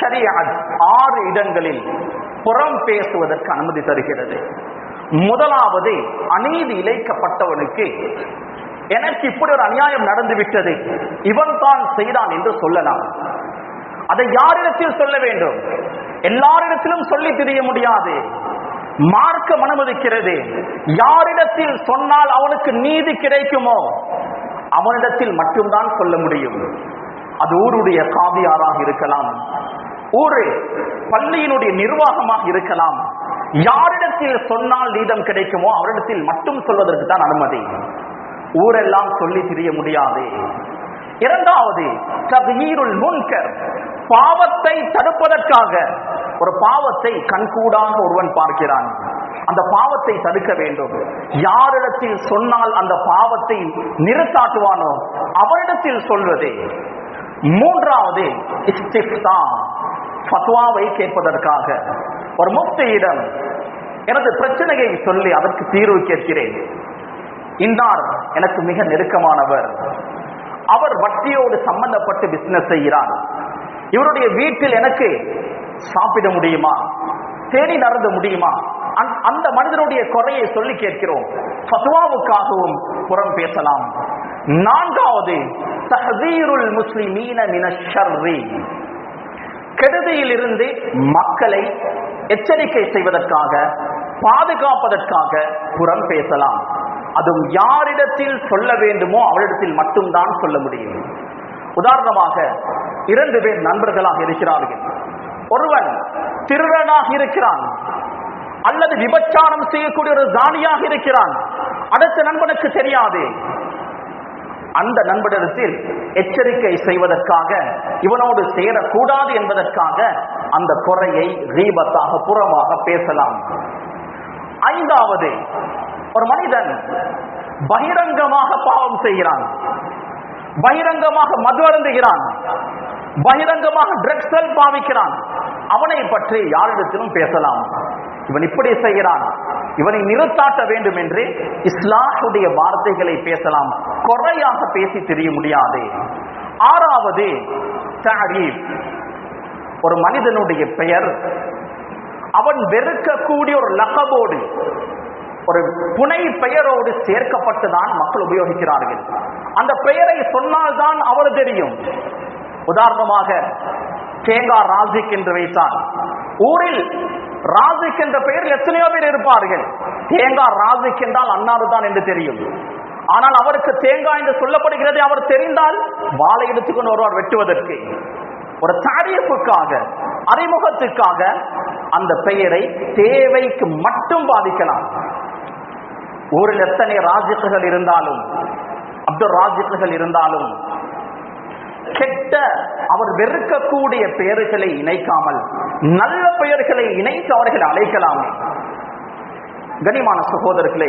ஷரீஅத் 6 இடங்களில் புறம் பேசுவதற்கு அனுமதி தருகிறது. முதலாவது, அநீதி இழைக்கப்பட்டவனுக்கு எனக்கு இப்படி ஒரு அநியாயம் நடந்துவிட்டது, இவன் தான் செய்தான் என்று சொல்லலாம். அதை யாரிடத்தில் சொல்ல வேண்டும்? எல்லாரிடத்திலும் சொல்லி தெரிய முடியாது. மார்க்கம் அனுமதிக்கிறது, யாரிடத்தில் சொன்னால் அவனுக்கு நீதி கிடைக்குமோ அவனிடத்தில் மட்டும்தான் சொல்ல முடியும். அது ஊருடைய காவியாராக இருக்கலாம், ஊரு பள்ளியினுடைய நிர்வாகமாக இருக்கலாம். யாரிடத்தில் சொன்னால் நீதம் கிடைக்குமோ அவரிடத்தில் மட்டும் சொல்வதற்கு தான் அனுமதி. ஊரெல்லாம் சொல்லி தெரிய முடியாது. இரண்டாவது, தக்யீருல் முன்கர், பாவத்தை தடுப்பதற்காக ஒரு பாவத்தை கண்கூடாக ஒருவன் பார்க்கிறான், அந்த பாவத்தை தடுக்க வேண்டும். யாரிடத்தில் சொன்னால் அந்த பாவத்தை நிறுத்தாட்டுவானோ அவரிடத்தில் சொல்வது. மூன்றாவது, இஸ்திஃப்தா, ஃபத்வாவை கேட்பதற்காக ஒரு முஃப்தியிடம் எனது பிரச்சனையை சொல்லி அதற்கு தீர்வு கேட்கிறேன். இன்னார் எனக்கு மிக நெருக்கமானவர், அவர் வட்டியோடு சம்பந்தப்பட்டு பிசினஸ் செய்கிறார், இவருடைய வீட்டில் எனக்கு சாப்பிட முடியுமா, தேடி நடந்த முடியுமா, அந்த மனிதனுடைய குறையை சொல்லி கேட்கிறோம். ஃபத்வாவுக்காகவும் புறம் பேசலாம். நான்காவது, தஹ்தீருல் முஸ்லிமீன மினஷ் ஷர்ரி, கெடுதியில் இருந்து மக்களை எச்சரிக்கை செய்வதற்காக பாதுகாப்பதற்காக புறம் பேசலாம். அதுவும் யாரிடத்தில் சொல்ல வேண்டுமோ அவரிடத்தில் மட்டும்தான் சொல்ல முடியும். உதாரணமாக 2 பேர் நண்பர்களாக இருக்கிறார்கள். ஒருவன் திருடனாக இருக்கிறான் அல்லது விபச்சாரம் செய்யக்கூடிய ஒரு ஜானியாக இருக்கிறான். அடுத்த நண்பனுக்கு தெரியாது. அந்த நண்பனிடத்தில் எச்சரிக்கை செய்வதற்காக, இவனோடு சேரக்கூடாது என்பதற்காக அந்த குறையை கீபத்தாக புறமாக பேசலாம். ஐந்தாவது, ஒரு மனிதன் பகிரங்கமாக பாவம் செய்கிறான், பகிரங்கமாக மது அருந்துகிறான், பகிரங்கமாக ட்ரக்ஸ் பாவிக்கிறான், அவனை பற்றி யாரிடத்திலும் பேசலாம். இவன் இப்படி செய்கிறான், இவனை நிறுத்தாட்ட வேண்டும் என்று இஸ்லாமுடைய வார்த்தைகளை பேசலாம். குறையாக பேசி தெரிய முடியாது. ஆறாவது, தஅரீஃப், ஒரு மனிதனுடைய பெயர் அவன் வெறுக்கக்கூடிய ஒரு லகபோடு, ஒரு புனை பெயரோடு சேர்க்கப்பட்டுதான் மக்கள் உபயோகிக்கிறார்கள். அந்த பெயரை சொன்னால்தான் அவர் தெரியும். உதாரணமாக தேங்காய் ராசிக் என்று வைத்தால் ஊரில் ராசிக் என்ற பெயரில் எத்தனையோ பேர் இருப்பார்கள். தேங்காய் ராசிக் என்றால் அன்னாரு தான் என்று தெரியும். ஆனால் அவருக்கு தேங்காய் என்று சொல்லப்படுகிறது, அவர் தெரிந்தால் வாளை எடுத்துக்கொண்டு வருவார் வெட்டுவதற்கு. ஒரு தாரியப்புக்காக, அறிமுகத்துக்காக அந்த பெயரை தேவைக்கு மட்டும் பாதிக்கலாம். ஊரில் எத்தனை ராஜிக்குகள் இருந்தாலும், அப்துல் ராஜிக்குகள் இருந்தாலும், கெட்ட அவர் வெறுக்கக்கூடிய பெயர்களை இணைக்காமல் நல்ல பெயர்களை இணைத்து அவர்கள் அழைக்கலாமே. கனிமான சகோதரர்களே,